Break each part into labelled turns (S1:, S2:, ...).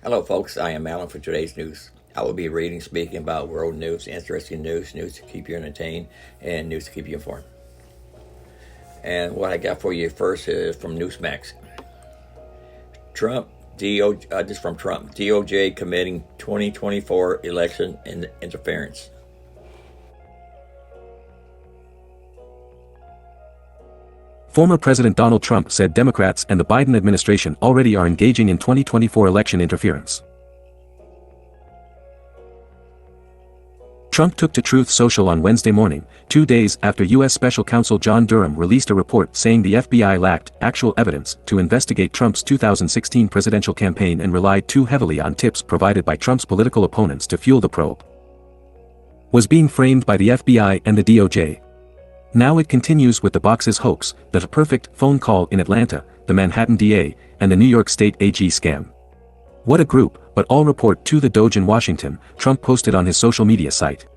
S1: Hello, folks. I am Alan for today's news. I will be reading, speaking about world news, interesting news, news to keep you entertained, and news to keep you informed. And what I got for you first is from Newsmax. This is from Trump. DOJ committing 2024 election interference.
S2: Former President Donald Trump said Democrats and the Biden administration already are engaging in 2024 election interference. Trump took to Truth Social on Wednesday morning, 2 days after U.S. Special Counsel John Durham released a report saying the FBI lacked actual evidence to investigate Trump's 2016 presidential campaign and relied too heavily on tips provided by Trump's political opponents to fuel the probe. Was being framed by the FBI and the DOJ. Now it continues with the box's hoax, the perfect phone call in Atlanta, the Manhattan DA, and the New York State AG scam. What a group, but all report to the Doge in Washington, Trump posted on his social media site.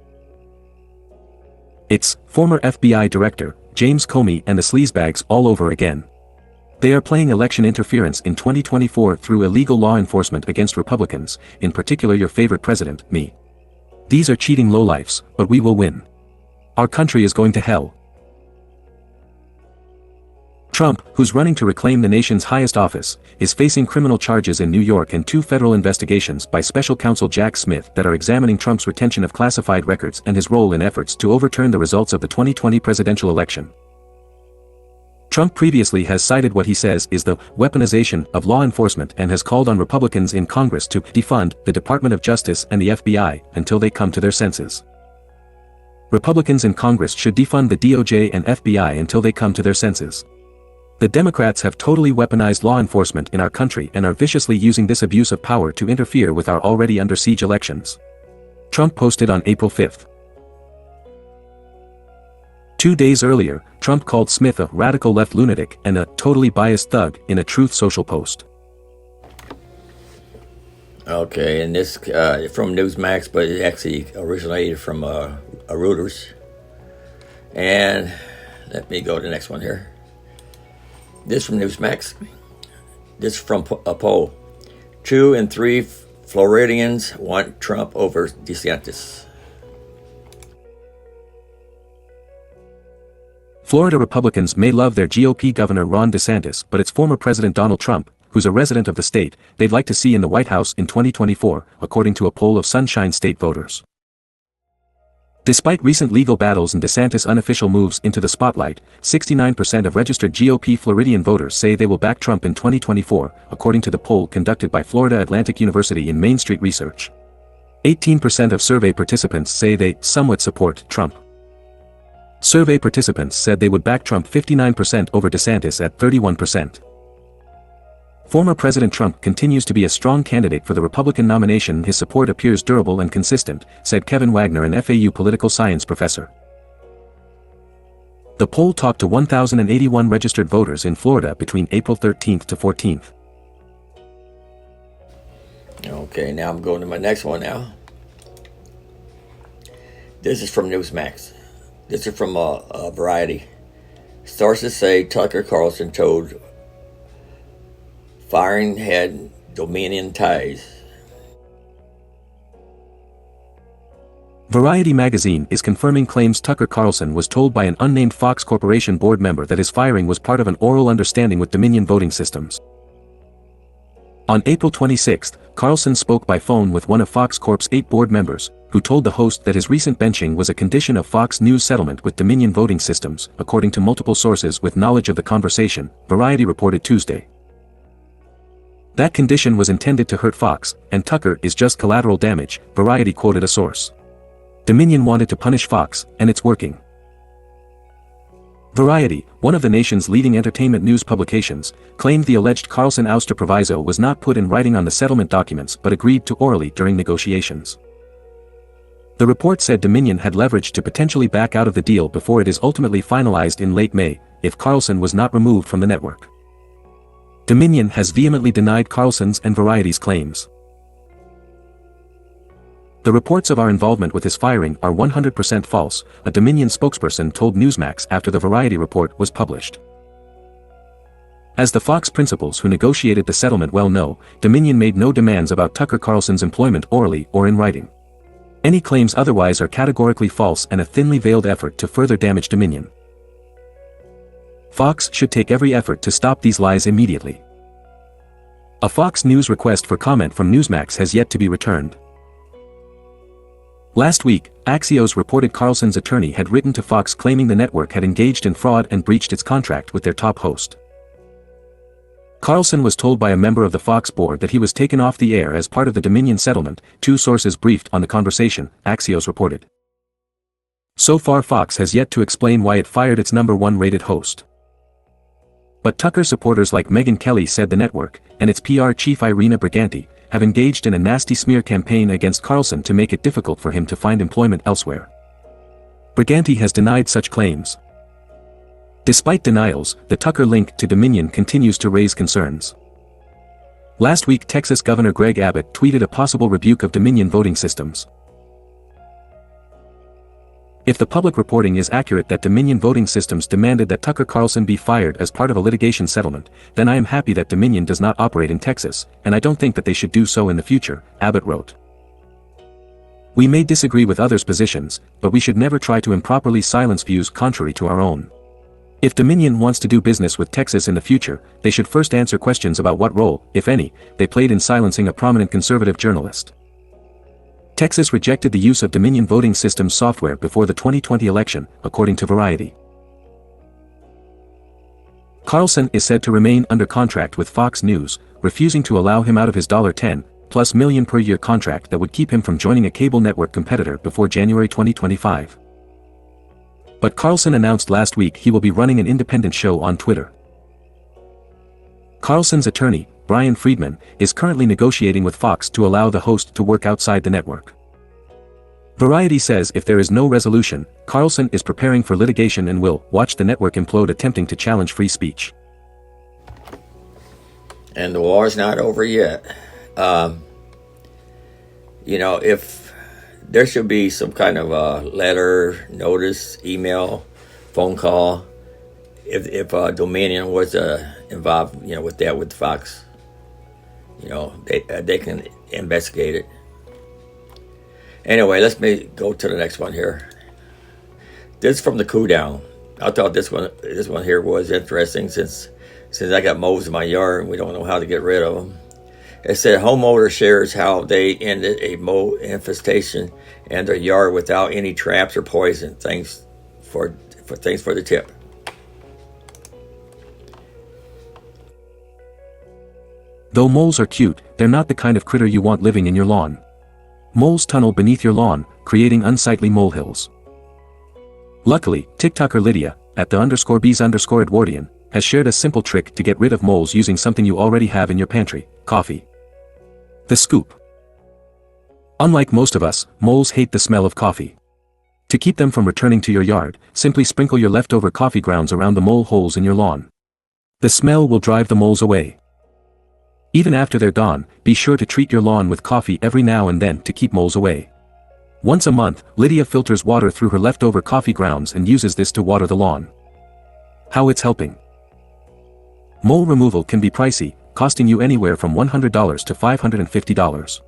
S2: It's former FBI Director, James Comey and the sleazebags all over again. They are playing election interference in 2024 through illegal law enforcement against Republicans, in particular your favorite president, me. These are cheating lowlifes, but we will win. Our country is going to hell. Trump, who's running to reclaim the nation's highest office, is facing criminal charges in New York and 2 federal investigations by Special Counsel Jack Smith that are examining Trump's retention of classified records and his role in efforts to overturn the results of the 2020 presidential election. Trump previously has cited what he says is the weaponization of law enforcement and has called on Republicans in Congress to defund the Department of Justice and the FBI until they come to their senses. Republicans in Congress should defund the DOJ and FBI until they come to their senses. The Democrats have totally weaponized law enforcement in our country and are viciously using this abuse of power to interfere with our already under siege elections. Trump posted on April 5. 2 days earlier, Trump called Smith a radical left lunatic and a totally biased thug in a Truth Social post.
S1: Okay, and this from Newsmax, but it actually originated from Reuters. And let me go to the next one here. This from Newsmax. This from a poll. 2 in 3 Floridians want Trump over DeSantis.
S2: Florida Republicans may love their GOP Governor Ron DeSantis, but it's former President Donald Trump, who's a resident of the state, they'd like to see in the White House in 2024, according to a poll of Sunshine State voters. Despite recent legal battles and DeSantis' unofficial moves into the spotlight, 69% of registered GOP Floridian voters say they will back Trump in 2024, according to the poll conducted by Florida Atlantic University in Main Street Research. 18% of survey participants say they somewhat support Trump. Survey participants said they would back Trump 59% over DeSantis at 31%. Former President Trump continues to be a strong candidate for the Republican nomination. His support appears durable and consistent, said Kevin Wagner, an FAU political science professor. The poll talked to 1,081 registered voters in Florida between April 13th to 14th.
S1: Okay, now I'm going to my next one now. This is from Newsmax. This is from Variety. Sources say Tucker Carlson told firing had Dominion ties.
S2: Variety magazine is confirming claims Tucker Carlson was told by an unnamed Fox Corporation board member that his firing was part of an oral understanding with Dominion Voting Systems. On April 26, Carlson spoke by phone with one of Fox Corp's 8 board members, who told the host that his recent benching was a condition of Fox News' settlement with Dominion Voting Systems, according to multiple sources with knowledge of the conversation, Variety reported Tuesday. That condition was intended to hurt Fox, and Tucker is just collateral damage, Variety quoted a source. Dominion wanted to punish Fox, and it's working. Variety, one of the nation's leading entertainment news publications, claimed the alleged Carlson ouster proviso was not put in writing on the settlement documents but agreed to orally during negotiations. The report said Dominion had leverage to potentially back out of the deal before it is ultimately finalized in late May, if Carlson was not removed from the network. Dominion has vehemently denied Carlson's and Variety's claims. The reports of our involvement with his firing are 100% false, a Dominion spokesperson told Newsmax after the Variety report was published. As the Fox principals who negotiated the settlement well know, Dominion made no demands about Tucker Carlson's employment orally or in writing. Any claims otherwise are categorically false and a thinly veiled effort to further damage Dominion. Fox should take every effort to stop these lies immediately. A Fox News request for comment from Newsmax has yet to be returned. Last week, Axios reported Carlson's attorney had written to Fox claiming the network had engaged in fraud and breached its contract with their top host. Carlson was told by a member of the Fox board that he was taken off the air as part of the Dominion settlement, two sources briefed on the conversation, Axios reported. So far Fox has yet to explain why it fired its #1 rated host. But Tucker supporters like Megyn Kelly said the network, and its PR chief Irina Briganti, have engaged in a nasty smear campaign against Carlson to make it difficult for him to find employment elsewhere. Briganti has denied such claims. Despite denials, the Tucker link to Dominion continues to raise concerns. Last week Texas Governor Greg Abbott tweeted a possible rebuke of Dominion voting systems. If the public reporting is accurate that Dominion voting systems demanded that Tucker Carlson be fired as part of a litigation settlement, then I am happy that Dominion does not operate in Texas, and I don't think that they should do so in the future, Abbott wrote. We may disagree with others' positions, but we should never try to improperly silence views contrary to our own. If Dominion wants to do business with Texas in the future, they should first answer questions about what role, if any, they played in silencing a prominent conservative journalist. Texas rejected the use of Dominion voting systems software before the 2020 election, according to Variety. Carlson is said to remain under contract with Fox News, refusing to allow him out of his $10+ million per year contract that would keep him from joining a cable network competitor before January 2025. But Carlson announced last week he will be running an independent show on Twitter. Carlson's attorney, Brian Friedman, is currently negotiating with Fox to allow the host to work outside the network. Variety says if there is no resolution, Carlson is preparing for litigation and will watch the network implode attempting to challenge free speech.
S1: And the war's not over yet. If there should be some kind of a letter, notice, email, phone call, if Dominion was involved, with Fox, they can investigate it. Anyway, let's go to the next one here. This is from the cool down. I thought this one here was interesting since I got moles in my yard and we don't know how to get rid of them. It said homeowner shares how they ended a mole infestation in their yard without any traps or poison. Thanks for the tip.
S2: Though moles are cute, they're not the kind of critter you want living in your lawn. Moles tunnel beneath your lawn, creating unsightly molehills. Luckily, TikToker Lydia, at the _B's_Edwardian, has shared a simple trick to get rid of moles using something you already have in your pantry: coffee. The scoop. Unlike most of us, moles hate the smell of coffee. To keep them from returning to your yard, simply sprinkle your leftover coffee grounds around the mole holes in your lawn. The smell will drive the moles away. Even after they're gone, be sure to treat your lawn with coffee every now and then to keep moles away. Once a month, Lydia filters water through her leftover coffee grounds and uses this to water the lawn. How it's helping. Mole removal can be pricey, costing you anywhere from $100 to $550.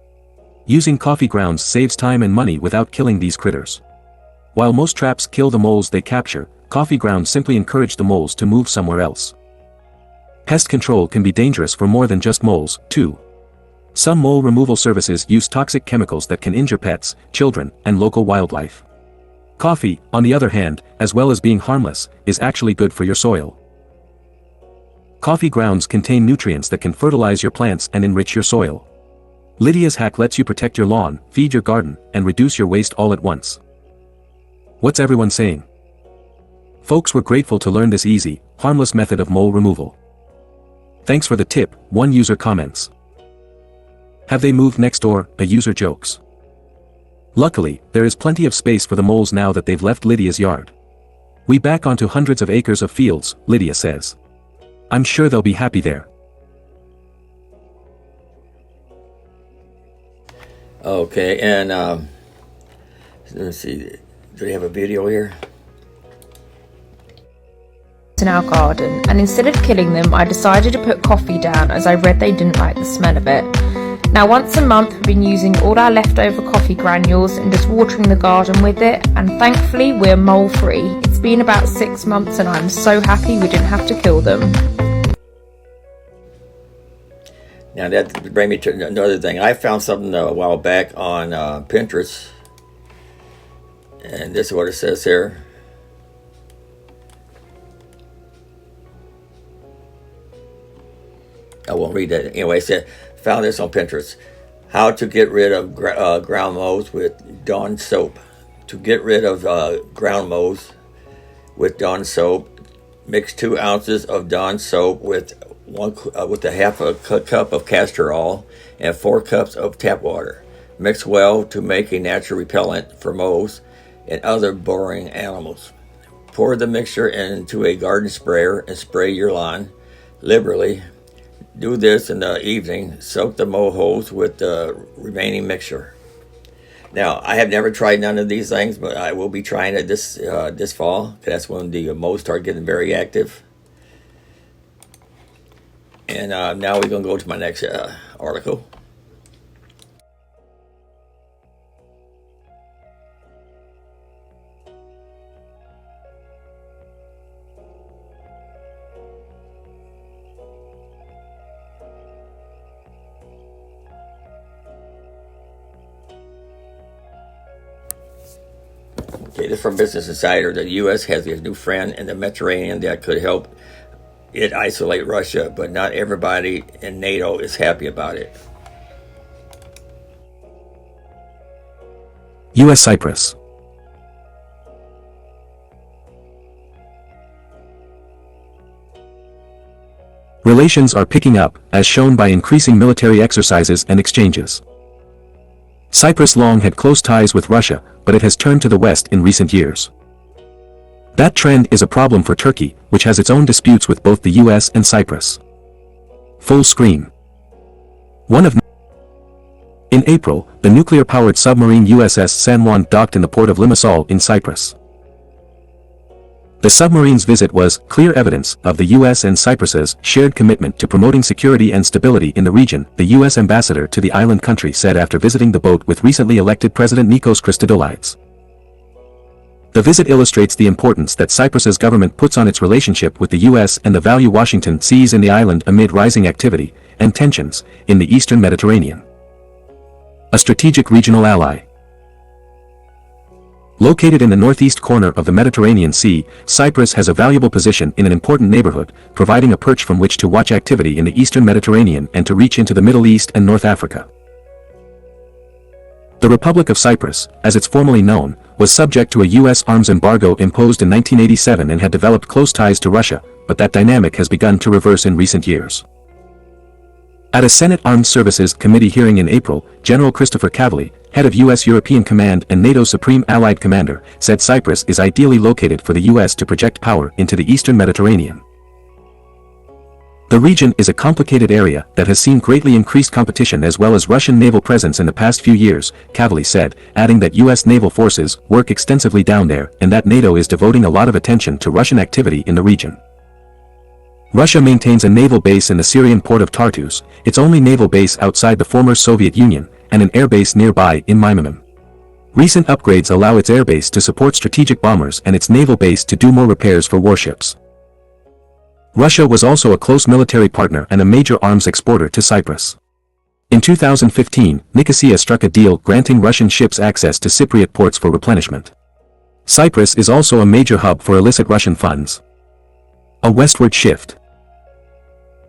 S2: Using coffee grounds saves time and money without killing these critters. While most traps kill the moles they capture, coffee grounds simply encourage the moles to move somewhere else. Pest control can be dangerous for more than just moles, too. Some mole removal services use toxic chemicals that can injure pets, children, and local wildlife. Coffee, on the other hand, as well as being harmless, is actually good for your soil. Coffee grounds contain nutrients that can fertilize your plants and enrich your soil. Lydia's hack lets you protect your lawn, feed your garden, and reduce your waste all at once. What's everyone saying? Folks were grateful to learn this easy, harmless method of mole removal. Thanks for the tip, one user comments. Have they moved next door, a user jokes. Luckily, there is plenty of space for the moles now that they've left Lydia's yard. We back onto hundreds of acres of fields, Lydia says. I'm sure they'll be happy there.
S1: Okay, and let's see, do they have a video here?
S3: in our garden, and instead of killing them, I decided to put coffee down as I read they didn't like the smell of it. Now once a month we've been using all our leftover coffee granules and just watering the garden with it, and thankfully we're mole free. It's been about 6 months and I'm so happy we didn't have to kill them.
S1: Now that brings me to another thing. I found something a while back on Pinterest, and this is what it says here. I won't read that. Anyway, it said, found this on Pinterest. How to get rid of ground moles with Dawn soap. To get rid of ground moles with Dawn soap, mix 2 ounces of Dawn soap with a half a cup of castor oil and 4 cups of tap water. Mix well to make a natural repellent for moles and other boring animals. Pour the mixture into a garden sprayer and spray your lawn liberally. Do this in the evening. Soak the mole holes with the remaining mixture. Now, I have never tried none of these things, but I will be trying it this fall. That's when the moles start getting very active. And now we're going to go to my next article. Okay, this is from Business Insider. The U.S. has a new friend in the Mediterranean that could help it isolate Russia, but not everybody in NATO is happy about it.
S2: U.S. Cyprus. Relations are picking up, as shown by increasing military exercises and exchanges. Cyprus long had close ties with Russia, but it has turned to the West in recent years. That trend is a problem for Turkey, which has its own disputes with both the US and Cyprus. Full screen. In April, the nuclear-powered submarine USS San Juan docked in the port of Limassol in Cyprus. The submarine's visit was clear evidence of the US and Cyprus's shared commitment to promoting security and stability in the region, the US ambassador to the island country said after visiting the boat with recently elected President Nikos Christodoulides. The visit illustrates the importance that Cyprus's government puts on its relationship with the US and the value Washington sees in the island amid rising activity and tensions in the eastern Mediterranean. A strategic regional ally. Located in the northeast corner of the Mediterranean Sea, Cyprus has a valuable position in an important neighborhood, providing a perch from which to watch activity in the eastern Mediterranean and to reach into the Middle East and North Africa. The Republic of Cyprus, as it's formally known, was subject to a U.S. arms embargo imposed in 1987 and had developed close ties to Russia, but that dynamic has begun to reverse in recent years. At a Senate Armed Services Committee hearing in April, General Christopher Cavally, head of U.S. European Command and NATO Supreme Allied Commander, said Cyprus is ideally located for the U.S. to project power into the eastern Mediterranean. The region is a complicated area that has seen greatly increased competition as well as Russian naval presence in the past few years, Cavally said, adding that U.S. naval forces work extensively down there and that NATO is devoting a lot of attention to Russian activity in the region. Russia maintains a naval base in the Syrian port of Tartus, its only naval base outside the former Soviet Union, and an airbase nearby in Mimimim. Recent upgrades allow its airbase to support strategic bombers and its naval base to do more repairs for warships. Russia was also a close military partner and a major arms exporter to Cyprus. In 2015, Nicosia struck a deal granting Russian ships access to Cypriot ports for replenishment. Cyprus is also a major hub for illicit Russian funds. A westward shift.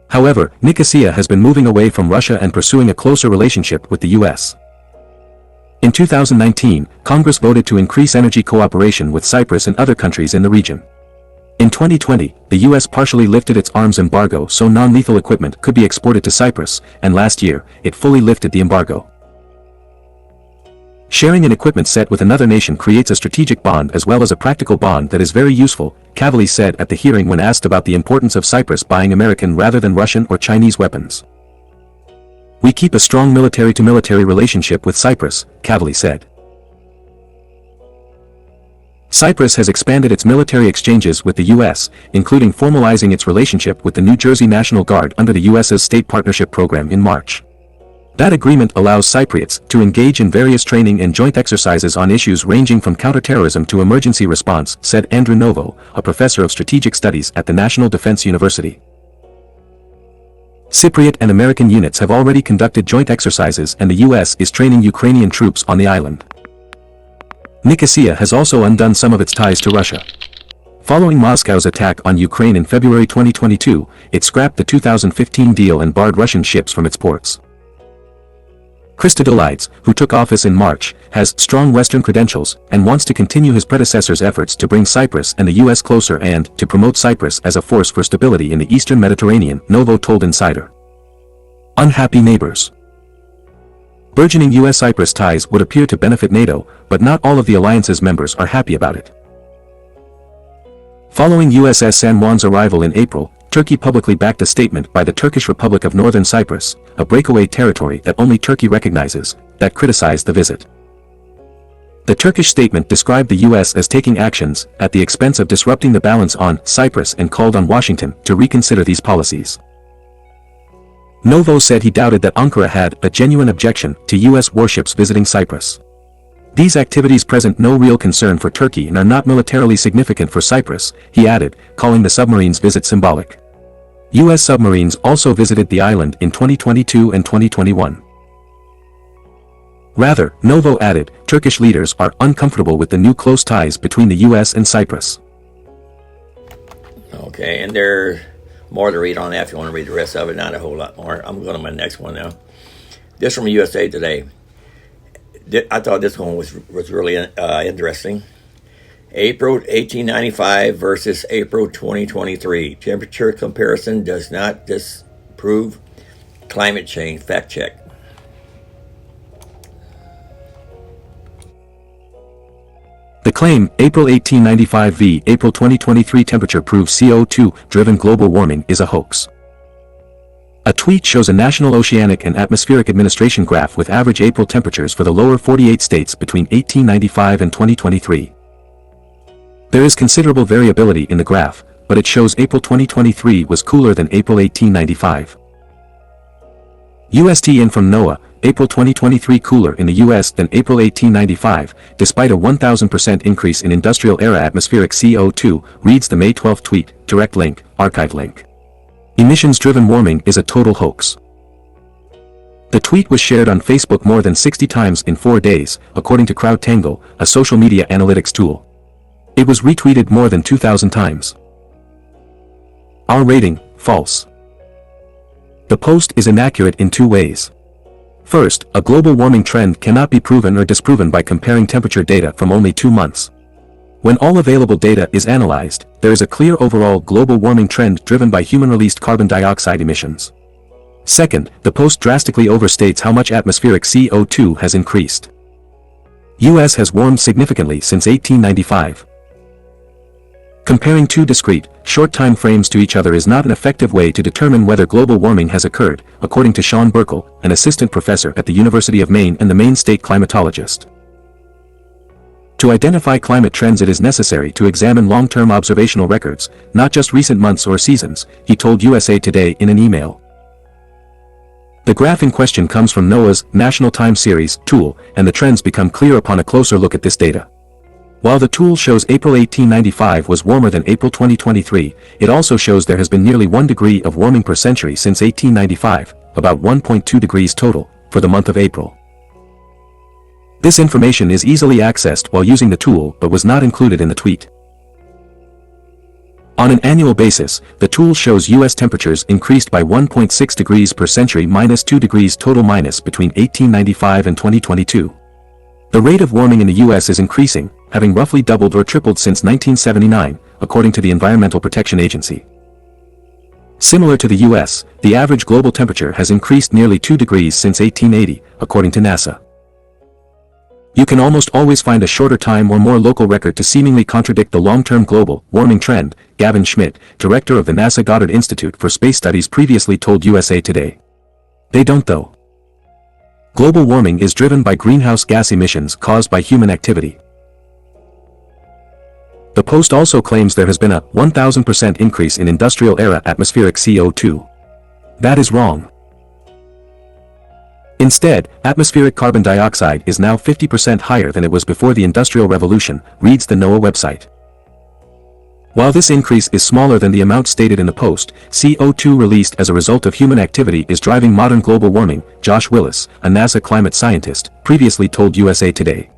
S2: However, Nicosia has been moving away from Russia and pursuing a closer relationship with the U.S. In 2019, Congress voted to increase energy cooperation with Cyprus and other countries in the region. In 2020, the U.S. partially lifted its arms embargo so non-lethal equipment could be exported to Cyprus, and last year, it fully lifted the embargo. Sharing an equipment set with another nation creates a strategic bond as well as a practical bond that is very useful, Cavally said at the hearing when asked about the importance of Cyprus buying American rather than Russian or Chinese weapons. We keep a strong military-to-military relationship with Cyprus, Cavally said. Cyprus has expanded its military exchanges with the U.S., including formalizing its relationship with the New Jersey National Guard under the U.S.'s State Partnership Program in March. That agreement allows Cypriots to engage in various training and joint exercises on issues ranging from counterterrorism to emergency response, said Andrew Novo, a professor of strategic studies at the National Defense University. Cypriot and American units have already conducted joint exercises, and the U.S. is training Ukrainian troops on the island. Nicosia has also undone some of its ties to Russia. Following Moscow's attack on Ukraine in February 2022, it scrapped the 2015 deal and barred Russian ships from its ports. Christodoulides, who took office in March, has strong Western credentials and wants to continue his predecessor's efforts to bring Cyprus and the U.S. closer and to promote Cyprus as a force for stability in the Eastern Mediterranean, Novo told Insider. Unhappy neighbors. Burgeoning U.S.-Cyprus ties would appear to benefit NATO, but not all of the alliance's members are happy about it. Following USS San Juan's arrival in April, Turkey publicly backed a statement by the Turkish Republic of Northern Cyprus, a breakaway territory that only Turkey recognizes, that criticized the visit. The Turkish statement described the U.S. as taking actions at the expense of disrupting the balance on Cyprus and called on Washington to reconsider these policies. Novo said he doubted that Ankara had a genuine objection to U.S. warships visiting Cyprus. These activities present no real concern for Turkey and are not militarily significant for Cyprus, he added, calling the submarine's visit symbolic. U.S. submarines also visited the island in 2022 and 2021. Rather, Novo added, Turkish leaders are uncomfortable with the new close ties between the U.S. and Cyprus.
S1: Okay, and there's more to read on that if you want to read the rest of it, not a whole lot more. I'm going to my next one now. This from USA Today. I thought this one was really interesting. April 1895 versus April 2023. Temperature comparison does not disprove climate change. Fact check.
S2: The claim, April 1895 v. April 2023 temperature proves CO2-driven global warming is a hoax. A tweet shows a National Oceanic and Atmospheric Administration graph with average April temperatures for the lower 48 states between 1895 and 2023. There is considerable variability in the graph, but it shows April 2023 was cooler than April 1895. USTN from NOAA, April 2023 cooler in the U.S. than April 1895, despite a 1,000% increase in industrial-era atmospheric CO2, reads the May 12 tweet, direct link, archive link. Emissions-driven warming is a total hoax. The tweet was shared on Facebook more than 60 times in 4 days, according to CrowdTangle, a social media analytics tool. It was retweeted more than 2,000 times. Our rating, false. The post is inaccurate in 2 ways. First, a global warming trend cannot be proven or disproven by comparing temperature data from only 2 months. When all available data is analyzed, there is a clear overall global warming trend driven by human-released carbon dioxide emissions. Second, the post drastically overstates how much atmospheric CO2 has increased. U.S. has warmed significantly since 1895. Comparing 2 discrete, short time frames to each other is not an effective way to determine whether global warming has occurred, according to Sean Burkle, an assistant professor at the University of Maine and the Maine state climatologist. To identify climate trends, it is necessary to examine long-term observational records, not just recent months or seasons, he told USA Today in an email. The graph in question comes from NOAA's National Time Series tool, and the trends become clear upon a closer look at this data. While the tool shows April 1895 was warmer than April 2023, it also shows there has been nearly 1 degree of warming per century since 1895, about 1.2 degrees total, for the month of April. This information is easily accessed while using the tool but was not included in the tweet. On an annual basis, the tool shows U.S. temperatures increased by 1.6 degrees per century minus 2 degrees total minus between 1895 and 2022. The rate of warming in the U.S. is increasing, having roughly doubled or tripled since 1979, according to the Environmental Protection Agency. Similar to the U.S., the average global temperature has increased nearly 2 degrees since 1880, according to NASA. You can almost always find a shorter time or more local record to seemingly contradict the long-term global warming trend, Gavin Schmidt, director of the NASA Goddard Institute for Space Studies, previously told USA Today. They don't though. Global warming is driven by greenhouse gas emissions caused by human activity. The Post also claims there has been a 1,000% increase in industrial-era atmospheric CO2. That is wrong. Instead, atmospheric carbon dioxide is now 50% higher than it was before the Industrial Revolution, reads the NOAA website. While this increase is smaller than the amount stated in the Post, CO2 released as a result of human activity is driving modern global warming, Josh Willis, a NASA climate scientist, previously told USA Today.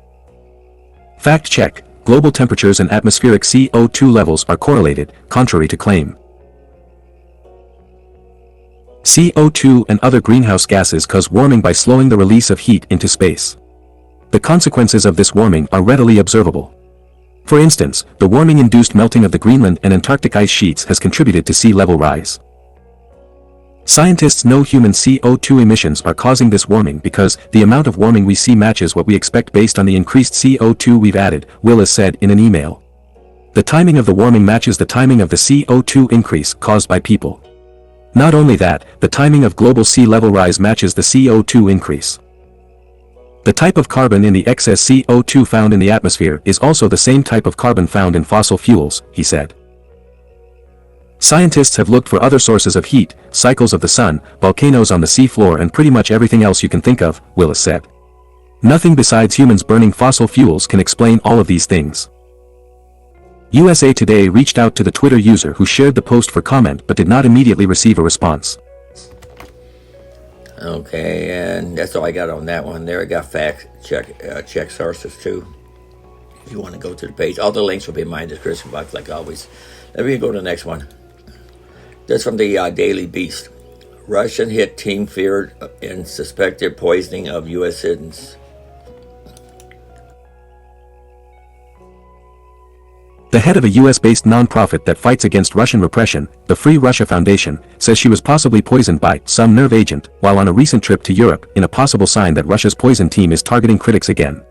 S2: Fact check: global temperatures and atmospheric CO2 levels are correlated, contrary to claim. CO2 and other greenhouse gases cause warming by slowing the release of heat into space. The consequences of this warming are readily observable. For instance, the warming-induced melting of the Greenland and Antarctic ice sheets has contributed to sea level rise. Scientists know human CO2 emissions are causing this warming because the amount of warming we see matches what we expect based on the increased CO2 we've added, Willis said in an email. The timing of the warming matches the timing of the CO2 increase caused by people. Not only that, the timing of global sea level rise matches the CO2 increase. The type of carbon in the excess CO2 found in the atmosphere is also the same type of carbon found in fossil fuels, he said. Scientists have looked for other sources of heat, cycles of the sun, volcanoes on the sea floor and pretty much everything else you can think of, Willis said. Nothing besides humans burning fossil fuels can explain all of these things. USA Today reached out to the Twitter user who shared the post for comment but did not immediately receive a response.
S1: Okay, and that's all I got on that one there. I got fact check sources too. If you want to go to the page, all the links will be in my description box like always. Let me go to the next one. This from the Daily Beast. Russian hit team feared in suspected poisoning of U.S. citizens.
S2: The head of a US-based nonprofit that fights against Russian repression, the Free Russia Foundation, says she was possibly poisoned by some nerve agent while on a recent trip to Europe, in a possible sign that Russia's poison team is targeting critics again.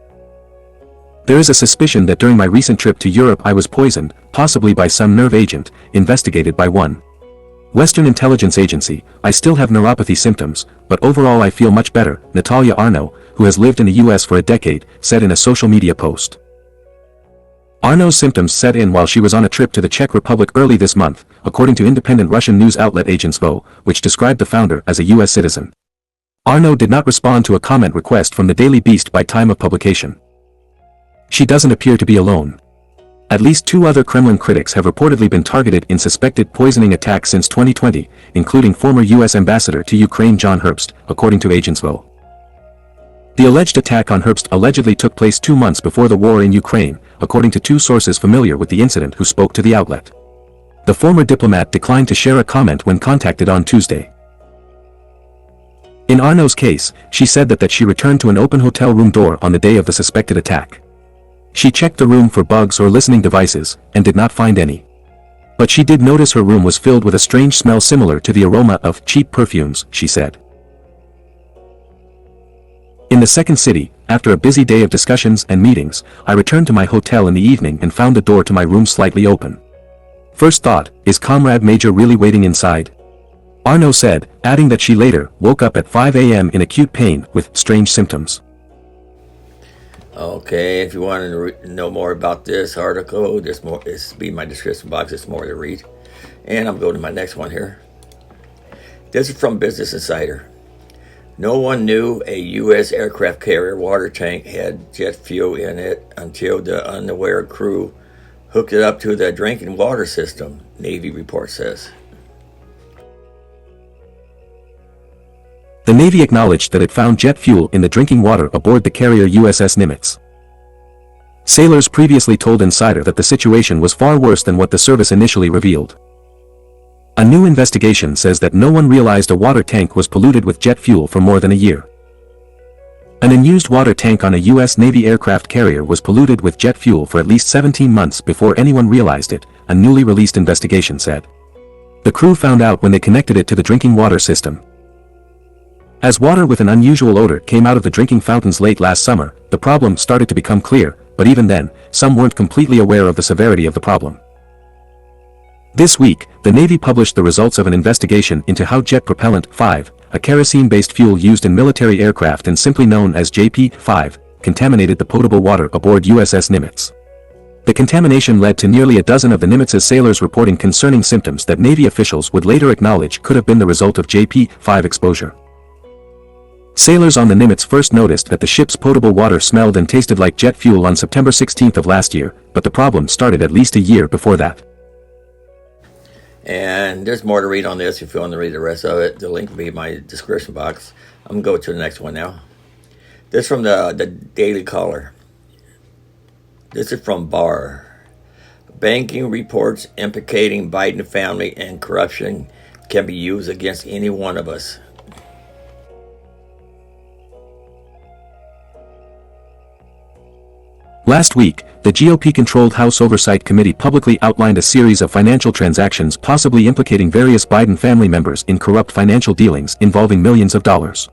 S2: There is a suspicion that during my recent trip to Europe I was poisoned, possibly by some nerve agent, investigated by one Western intelligence agency. I still have neuropathy symptoms, but overall I feel much better, Natalia Arno, who has lived in the US for a decade, said in a social media post. Arno's symptoms set in while she was on a trip to the Czech Republic early this month, according to independent Russian news outlet Agentstvo, which described the founder as a US citizen. Arno did not respond to a comment request from the Daily Beast by time of publication. She doesn't appear to be alone. At least 2 other Kremlin critics have reportedly been targeted in suspected poisoning attacks since 2020, including former US ambassador to Ukraine John Herbst, according to Agentstvo. The alleged attack on Herbst allegedly took place 2 months before the war in Ukraine, according to 2 sources familiar with the incident who spoke to the outlet. The former diplomat declined to share a comment when contacted on Tuesday. In Arno's case, she said that she returned to an open hotel room door on the day of the suspected attack. She checked the room for bugs or listening devices, and did not find any. But she did notice her room was filled with a strange smell similar to the aroma of cheap perfumes, she said. In the second city, after a busy day of discussions and meetings, I returned to my hotel in the evening and found the door to my room slightly open. First thought, is Comrade Major really waiting inside? Arno said, adding that she later woke up at 5 a.m. in acute pain with strange symptoms.
S1: Okay, if you want to know more about this article, this be in my description box. It's more to read. And I'm going to my next one here. This is from Business Insider. No one knew a U.S. aircraft carrier water tank had jet fuel in it until the unaware crew hooked it up to the drinking water system, Navy report says.
S2: The Navy acknowledged that it found jet fuel in the drinking water aboard the carrier USS Nimitz. Sailors previously told Insider that the situation was far worse than what the service initially revealed. A new investigation says that no one realized a water tank was polluted with jet fuel for more than a year. An unused water tank on a U.S. Navy aircraft carrier was polluted with jet fuel for at least 17 months before anyone realized it, a newly released investigation said. The crew found out when they connected it to the drinking water system. As water with an unusual odor came out of the drinking fountains late last summer, the problem started to become clear, but even then, some weren't completely aware of the severity of the problem. This week, the Navy published the results of an investigation into how jet propellant 5, a kerosene-based fuel used in military aircraft and simply known as JP-5, contaminated the potable water aboard USS Nimitz. The contamination led to nearly a dozen of the Nimitz's sailors reporting concerning symptoms that Navy officials would later acknowledge could have been the result of JP-5 exposure. Sailors on the Nimitz first noticed that the ship's potable water smelled and tasted like jet fuel on September 16th of last year, but the problem started at least a year before that.
S1: And there's more to read on this if you want to read the rest of it. The link will be in my description box. I'm going to go to the next one now. This from the Daily Caller. This is from BARR. Banking reports implicating Biden family and corruption can be used against any one of us.
S2: Last week, the GOP-controlled House Oversight Committee publicly outlined a series of financial transactions possibly implicating various Biden family members in corrupt financial dealings involving millions of dollars.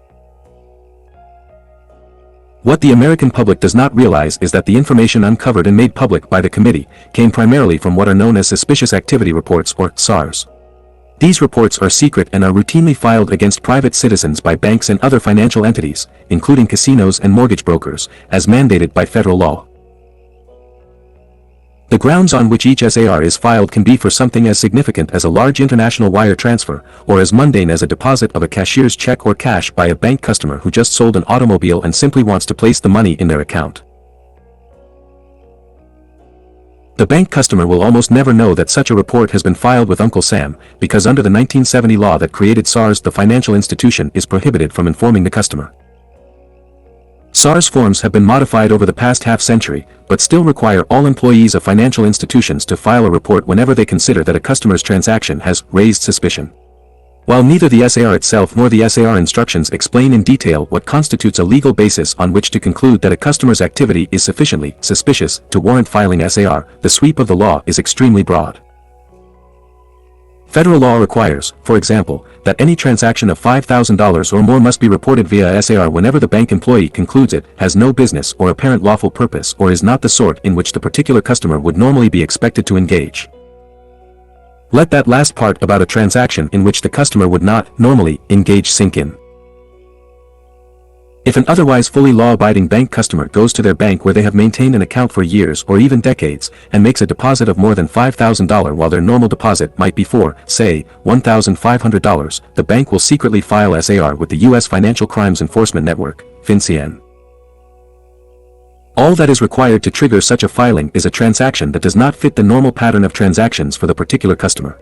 S2: What the American public does not realize is that the information uncovered and made public by the committee came primarily from what are known as Suspicious Activity Reports or SARs. These reports are secret and are routinely filed against private citizens by banks and other financial entities, including casinos and mortgage brokers, as mandated by federal law. The grounds on which each SAR is filed can be for something as significant as a large international wire transfer, or as mundane as a deposit of a cashier's check or cash by a bank customer who just sold an automobile and simply wants to place the money in their account. The bank customer will almost never know that such a report has been filed with Uncle Sam, because under the 1970 law that created SARs, the financial institution is prohibited from informing the customer. SARs forms have been modified over the past half-century, but still require all employees of financial institutions to file a report whenever they consider that a customer's transaction has raised suspicion. While neither the SAR itself nor the SAR instructions explain in detail what constitutes a legal basis on which to conclude that a customer's activity is sufficiently suspicious to warrant filing SAR, the sweep of the law is extremely broad. Federal law requires, for example, that any transaction of $5,000 or more must be reported via SAR whenever the bank employee concludes it has no business or apparent lawful purpose or is not the sort in which the particular customer would normally be expected to engage. Let that last part about a transaction in which the customer would not normally engage sink in. If an otherwise fully law-abiding bank customer goes to their bank where they have maintained an account for years or even decades and makes a deposit of more than $5,000 while their normal deposit might be for, say, $1,500, the bank will secretly file SAR with the U.S. Financial Crimes Enforcement Network, FinCEN. All that is required to trigger such a filing is a transaction that does not fit the normal pattern of transactions for the particular customer.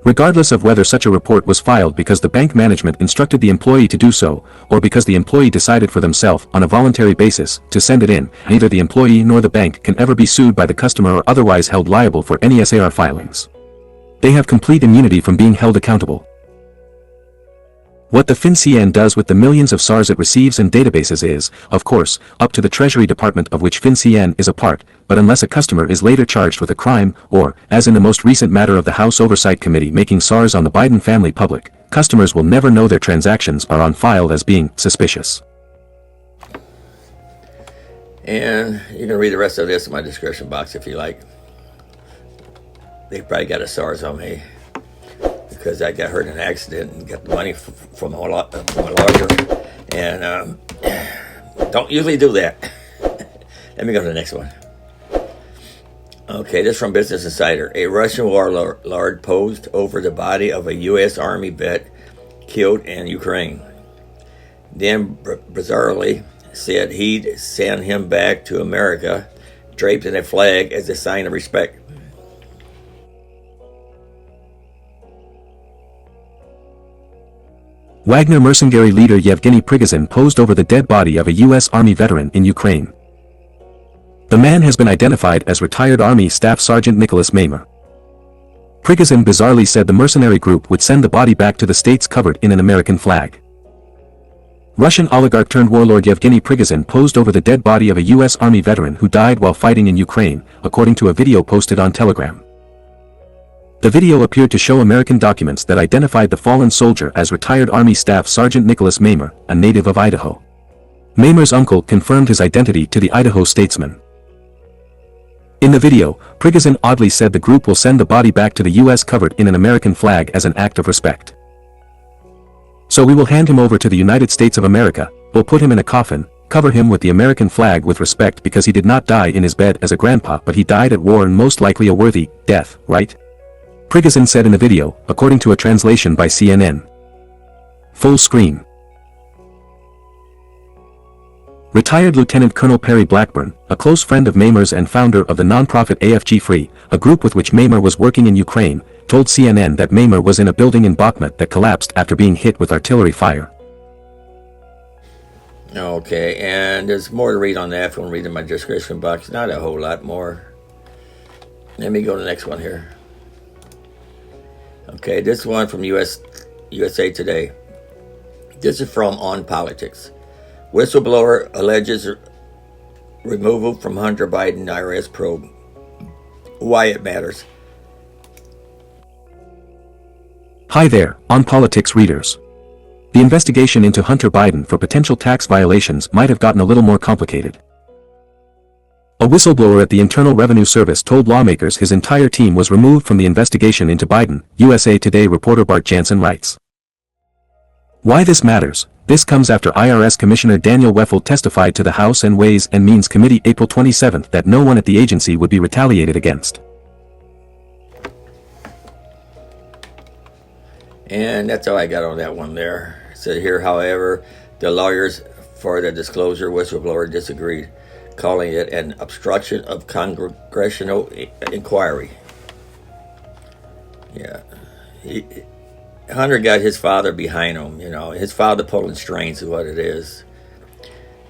S2: Regardless of whether such a report was filed because the bank management instructed the employee to do so, or because the employee decided for themselves on a voluntary basis to send it in, neither the employee nor the bank can ever be sued by the customer or otherwise held liable for any SAR filings. They have complete immunity from being held accountable. What the FinCEN does with the millions of SARs it receives and databases is, of course, up to the Treasury Department of which FinCEN is a part, but unless a customer is later charged with a crime, or, as in the most recent matter of the House Oversight Committee making SARs on the Biden family public, customers will never know their transactions are on file as being suspicious.
S1: And you can read the rest of this in my description box if you like. They probably got a SARs on me, because I got hurt in an accident and got the money from a lawyer, and don't usually do that. Let me go to the next one. Okay, this is from Business Insider. A Russian warlord posed over the body of a U.S. Army vet killed in Ukraine. Then bizarrely said he'd send him back to America, draped in a flag as a sign of respect.
S2: Wagner mercenary leader Yevgeny Prigozhin posed over the dead body of a U.S. Army veteran in Ukraine. The man has been identified as retired Army Staff Sergeant Nicholas Mamer. Prigozhin bizarrely said the mercenary group would send the body back to the states covered in an American flag. Russian oligarch turned warlord Yevgeny Prigozhin posed over the dead body of a U.S. Army veteran who died while fighting in Ukraine, according to a video posted on Telegram. The video appeared to show American documents that identified the fallen soldier as retired Army Staff Sergeant Nicholas Mamer, a native of Idaho. Mamer's uncle confirmed his identity to the Idaho statesman. In the video, Prigozhin oddly said the group will send the body back to the U.S. covered in an American flag as an act of respect. So we will hand him over to the United States of America, we'll put him in a coffin, Cover him with the American flag with respect because he did not die in his bed as a grandpa, but he died at war, and most likely a worthy death, right? Prigozhin said in a video, according to a translation by CNN. Full screen. Retired Lieutenant Colonel Perry Blackburn, a close friend of Maymer's and founder of the nonprofit AFG Free, a group with which Maymer was working in Ukraine, told CNN that Maymer was in a building in Bakhmut that collapsed after being hit with artillery fire.
S1: Okay, and there's more to read on that if you want to read in my description box. Not a whole lot more. Let me go to the next one here. Okay, this one from USA Today. This is from On Politics. Whistleblower alleges removal from Hunter Biden IRS probe. Why it matters.
S2: Hi there, On Politics readers. The investigation into Hunter Biden for potential tax violations might have gotten a little more complicated. A whistleblower at the Internal Revenue Service told lawmakers his entire team was removed from the investigation into Biden, USA Today reporter Bart Jansen writes. Why this matters. This comes after IRS Commissioner Daniel Weffel testified to the House and Ways and Means Committee April 27 that no one at the agency would be retaliated against.
S1: And that's all I got on that one there. It said here, however, the lawyers for the disclosure whistleblower disagreed, calling it an obstruction of congressional inquiry. Yeah. Hunter got his father behind him, you know. His father pulling strings is what it is.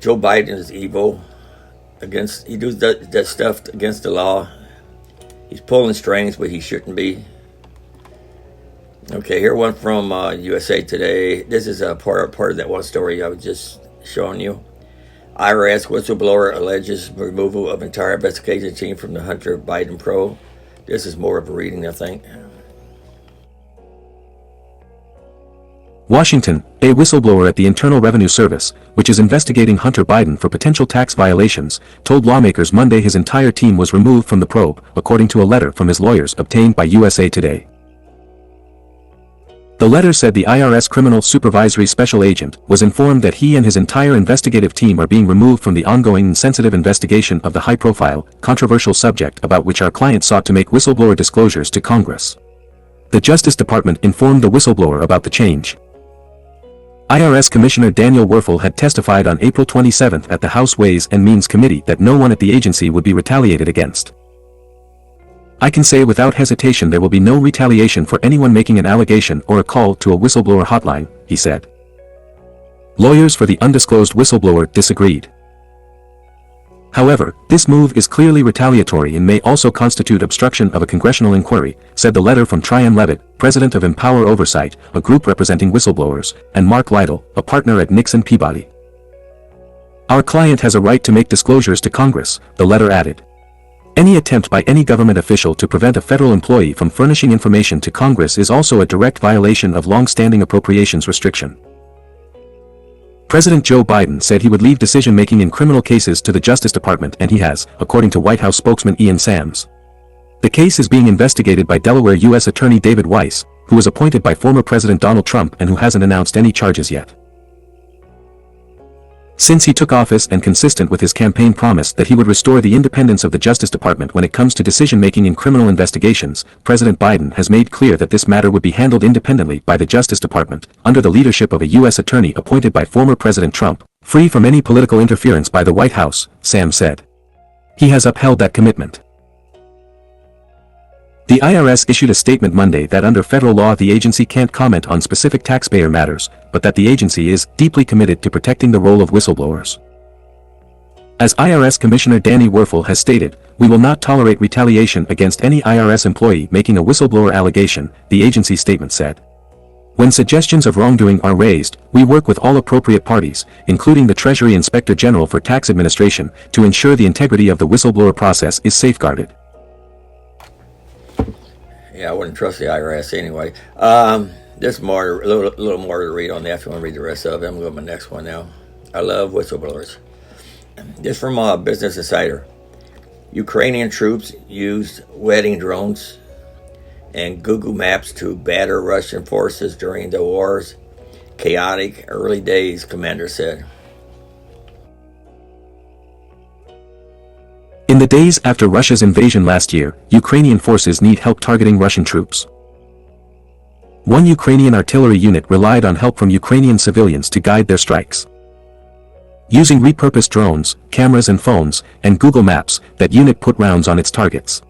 S1: Joe Biden is evil. He does that stuff against the law. He's pulling strings, but he shouldn't be. Okay, here one from USA Today. This is a part of that one story I was just showing you. IRS whistleblower alleges removal of entire investigation team from the Hunter Biden probe. This is more of a reading, I think.
S2: Washington, a whistleblower at the Internal Revenue Service, which is investigating Hunter Biden for potential tax violations, told lawmakers Monday his entire team was removed from the probe, according to a letter from his lawyers obtained by USA Today. The letter said the IRS Criminal Supervisory Special Agent was informed that he and his entire investigative team are being removed from the ongoing and sensitive investigation of the high-profile, controversial subject about which our client sought to make whistleblower disclosures to Congress. The Justice Department informed the whistleblower about the change. IRS Commissioner Daniel Weffel had testified on April 27 at the House Ways and Means Committee that no one at the agency would be retaliated against. I can say without hesitation there will be no retaliation for anyone making an allegation or a call to a whistleblower hotline, he said. Lawyers for the undisclosed whistleblower disagreed. However, this move is clearly retaliatory and may also constitute obstruction of a congressional inquiry, said the letter from Tryon Levitt, president of Empower Oversight, a group representing whistleblowers, and Mark Lytle, a partner at Nixon Peabody. Our client has a right to make disclosures to Congress, the letter added. Any attempt by any government official to prevent a federal employee from furnishing information to Congress is also a direct violation of long-standing appropriations restriction. President Joe Biden said he would leave decision-making in criminal cases to the Justice Department, and he has, according to White House spokesman Ian Sams. The case is being investigated by Delaware U.S. Attorney David Weiss, who was appointed by former President Donald Trump and who hasn't announced any charges yet. Since he took office and consistent with his campaign promise that he would restore the independence of the Justice Department when it comes to decision-making in criminal investigations, President Biden has made clear that this matter would be handled independently by the Justice Department, under the leadership of a U.S. attorney appointed by former President Trump, free from any political interference by the White House, Sam said. He has upheld that commitment. The IRS issued a statement Monday that under federal law the agency can't comment on specific taxpayer matters, but that the agency is deeply committed to protecting the role of whistleblowers. As IRS Commissioner Danny Werfel has stated, we will not tolerate retaliation against any IRS employee making a whistleblower allegation, the agency statement said. When suggestions of wrongdoing are raised, we work with all appropriate parties, including the Treasury Inspector General for Tax Administration, to ensure the integrity of the whistleblower process is safeguarded.
S1: Yeah, I wouldn't trust the IRS anyway. There's more, a little more to read on that if you want to read the rest of it. I'm going to my next one now. I love whistleblowers. This from Business Insider. Ukrainian troops used wedding drones and Google Maps to batter Russian forces during the war's chaotic early days, commander said.
S2: In the days after Russia's invasion last year, Ukrainian forces need help targeting Russian troops. One Ukrainian artillery unit relied on help from Ukrainian civilians to guide their strikes. Using repurposed drones, cameras and phones, and Google Maps, that unit put rounds on its targets.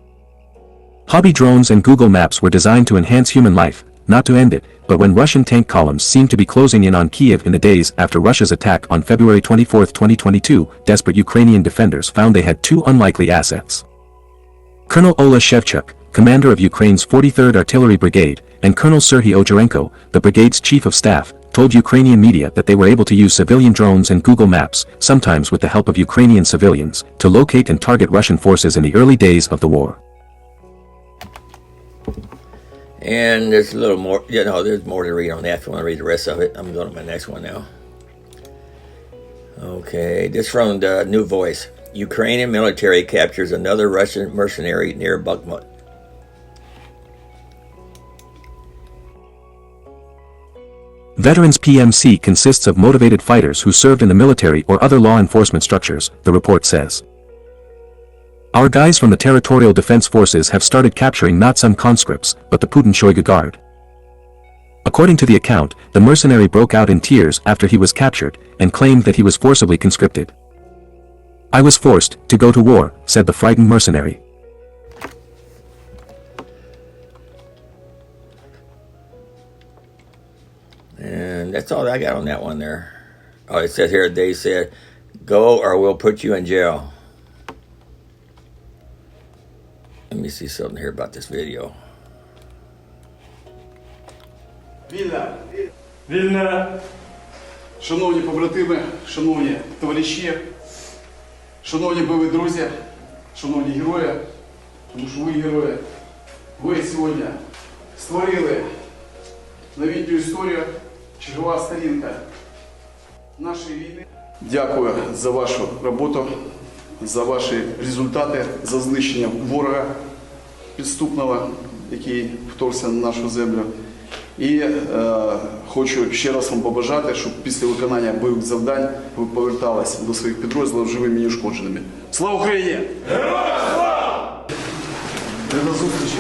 S2: Hobby drones and Google Maps were designed to enhance human life, not to end it, but when Russian tank columns seemed to be closing in on Kiev in the days after Russia's attack on February 24, 2022, desperate Ukrainian defenders found they had two unlikely assets. Colonel Ola Shevchuk, commander of Ukraine's 43rd Artillery Brigade, and Colonel Serhiy Ocharenko, the brigade's chief of staff, told Ukrainian media that they were able to use civilian drones and Google Maps, sometimes with the help of Ukrainian civilians, to locate and target Russian forces in the early days of the war.
S1: And there's a little more, there's more to read on that. If you want to read the rest of it, I'm going to my next one now. Okay, this from the New Voice. Ukrainian military captures another Russian mercenary near Bakhmut.
S2: Veterans PMC consists of motivated fighters who served in the military or other law enforcement structures, the report says. Our guys from the Territorial Defense Forces have started capturing not some conscripts, but the Putin-Shoigu Guard. According to the account, the mercenary broke out in tears after he was captured, and claimed that he was forcibly conscripted. I was forced to go to war, said the frightened mercenary.
S1: And that's all I got on that one there. Oh, it says here, they said, go or we'll put you in jail. Let me see something here about this video.
S4: Вільна! Шановні побратими, шановні товариші, шановні бойові друзі, шановні герої, тому що ви герої, ви сьогодні створили новітню історію, чергова сторінка нашої війни. Дякую за вашу роботу, за ваші результати, за знищення ворога підступного, який вторгся на нашу землю. І хочу ще раз вам побажати, щоб після виконання бойових завдань ви поверталися до своїх підрозділів живими і неушкодженими. Слава Україні! Героям слава! До зустрічі!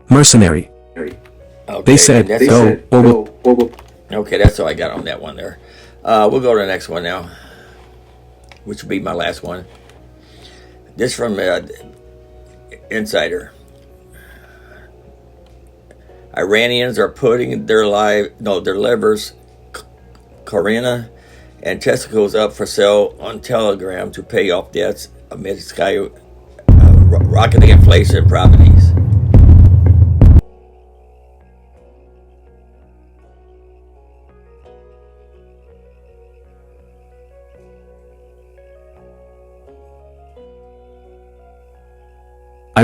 S2: Mercenary.
S1: Okay,
S2: They said, go, or we'll...
S1: Okay, that's all I got on that one there. We'll go to the next one now, which will be my last one. This from Insider. Iranians are putting their livers, Karina, and testicles up for sale on Telegram to pay off debts amid rocketing inflation and properties.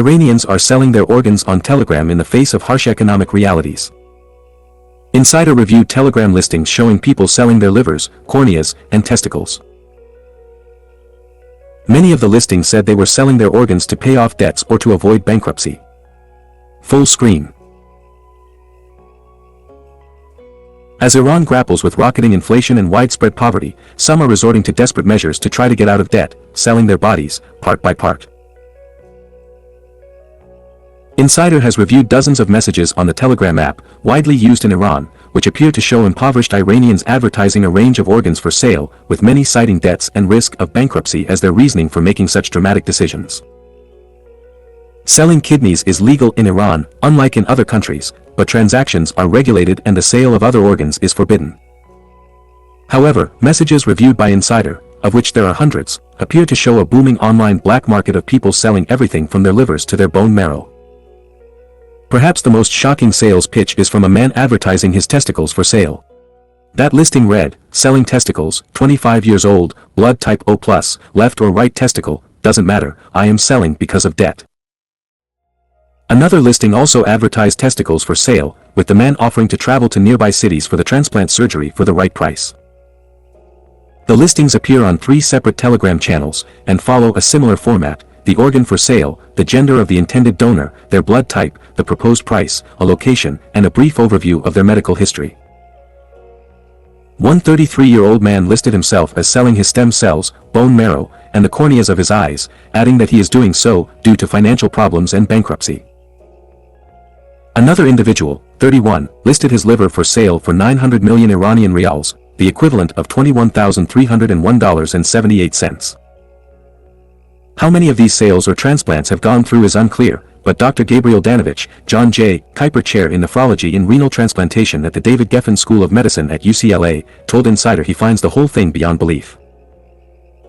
S2: Iranians are selling their organs on Telegram in the face of harsh economic realities. Insider reviewed Telegram listings showing people selling their livers, corneas, and testicles. Many of the listings said they were selling their organs to pay off debts or to avoid bankruptcy. Full screen. As Iran grapples with rocketing inflation and widespread poverty, some are resorting to desperate measures to try to get out of debt, selling their bodies, part by part. Insider has reviewed dozens of messages on the Telegram app, widely used in Iran, which appear to show impoverished Iranians advertising a range of organs for sale, with many citing debts and risk of bankruptcy as their reasoning for making such dramatic decisions. Selling kidneys is legal in Iran, unlike in other countries, but transactions are regulated and the sale of other organs is forbidden. However, messages reviewed by Insider, of which there are hundreds, appear to show a booming online black market of people selling everything from their livers to their bone marrow. Perhaps the most shocking sales pitch is from a man advertising his testicles for sale. That listing read, selling testicles, 25 years old, blood type O+, left or right testicle, doesn't matter, I am selling because of debt. Another listing also advertised testicles for sale, with the man offering to travel to nearby cities for the transplant surgery for the right price. The listings appear on 3 separate Telegram channels, and follow a similar format: the organ for sale, the gender of the intended donor, their blood type, the proposed price, a location, and a brief overview of their medical history. One 33-year-old man listed himself as selling his stem cells, bone marrow, and the corneas of his eyes, adding that he is doing so due to financial problems and bankruptcy. Another individual, 31, listed his liver for sale for 900 million Iranian rials, the equivalent of $21,301.78. How many of these sales or transplants have gone through is unclear, but Dr. Gabriel Danovich, John J. Kuiper Chair in Nephrology and Renal Transplantation at the David Geffen School of Medicine at UCLA, told Insider he finds the whole thing beyond belief.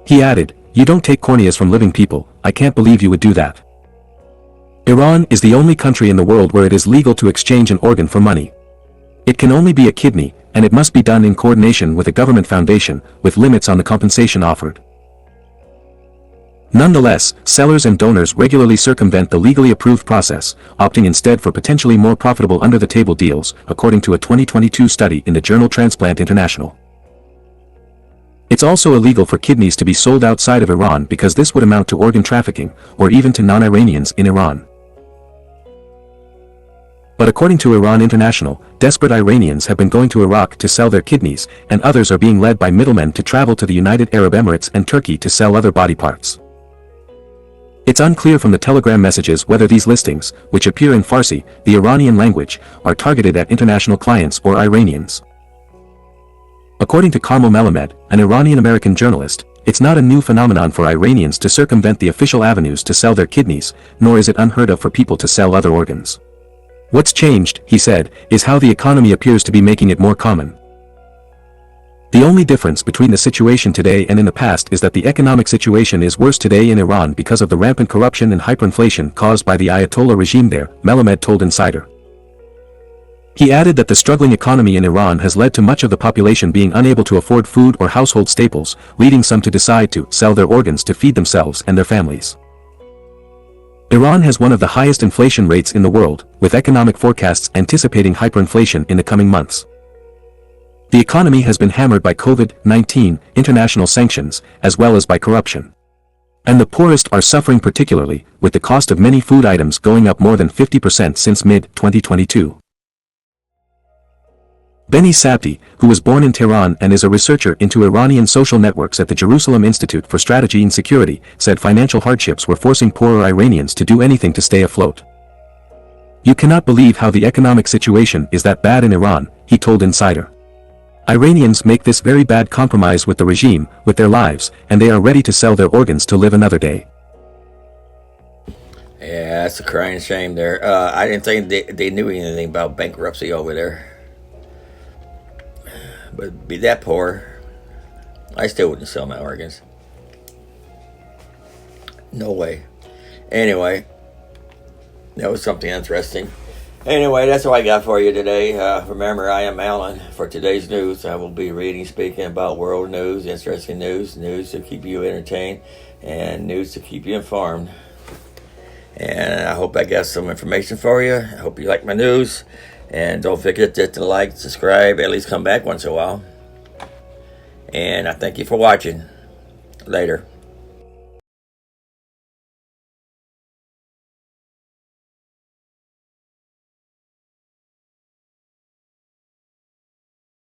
S2: He added, "You don't take corneas from living people, I can't believe you would do that." Iran is the only country in the world where it is legal to exchange an organ for money. It can only be a kidney, and it must be done in coordination with a government foundation, with limits on the compensation offered. Nonetheless, sellers and donors regularly circumvent the legally approved process, opting instead for potentially more profitable under-the-table deals, according to a 2022 study in the journal Transplant International. It's also illegal for kidneys to be sold outside of Iran because this would amount to organ trafficking, or even to non-Iranians in Iran. But according to Iran International, desperate Iranians have been going to Iraq to sell their kidneys, and others are being led by middlemen to travel to the United Arab Emirates and Turkey to sell other body parts. It's unclear from the Telegram messages whether these listings, which appear in Farsi, the Iranian language, are targeted at international clients or Iranians. According to Carmel Melamed, an Iranian-American journalist, it's not a new phenomenon for Iranians to circumvent the official avenues to sell their kidneys, nor is it unheard of for people to sell other organs. What's changed, he said, is how the economy appears to be making it more common. The only difference between the situation today and in the past is that the economic situation is worse today in Iran because of the rampant corruption and hyperinflation caused by the Ayatollah regime there, Melamed told Insider. He added that the struggling economy in Iran has led to much of the population being unable to afford food or household staples, leading some to decide to sell their organs to feed themselves and their families. Iran has one of the highest inflation rates in the world, with economic forecasts anticipating hyperinflation in the coming months. The economy has been hammered by COVID-19, international sanctions, as well as by corruption. And the poorest are suffering particularly, with the cost of many food items going up more than 50% since mid-2022. Beni Sabti, who was born in Tehran and is a researcher into Iranian social networks at the Jerusalem Institute for Strategy and Security, said financial hardships were forcing poorer Iranians to do anything to stay afloat. "You cannot believe how the economic situation is that bad in Iran," he told Insider. "Iranians make this very bad compromise with the regime, with their lives, and they are ready to sell their organs to live another day."
S1: Yeah, that's a crying shame there. I didn't think they knew anything about bankruptcy over there. But be that poor, I still wouldn't sell my organs. No way. Anyway, that was something interesting. Anyway, that's all I got for you today. Remember, I am Alan. For today's news, I will be reading, speaking about world news, interesting news, news to keep you entertained, and news to keep you informed. And I hope I got some information for you. I hope you like my news. And don't forget to like, subscribe, at least come back once in a while. And I thank you for watching. Later.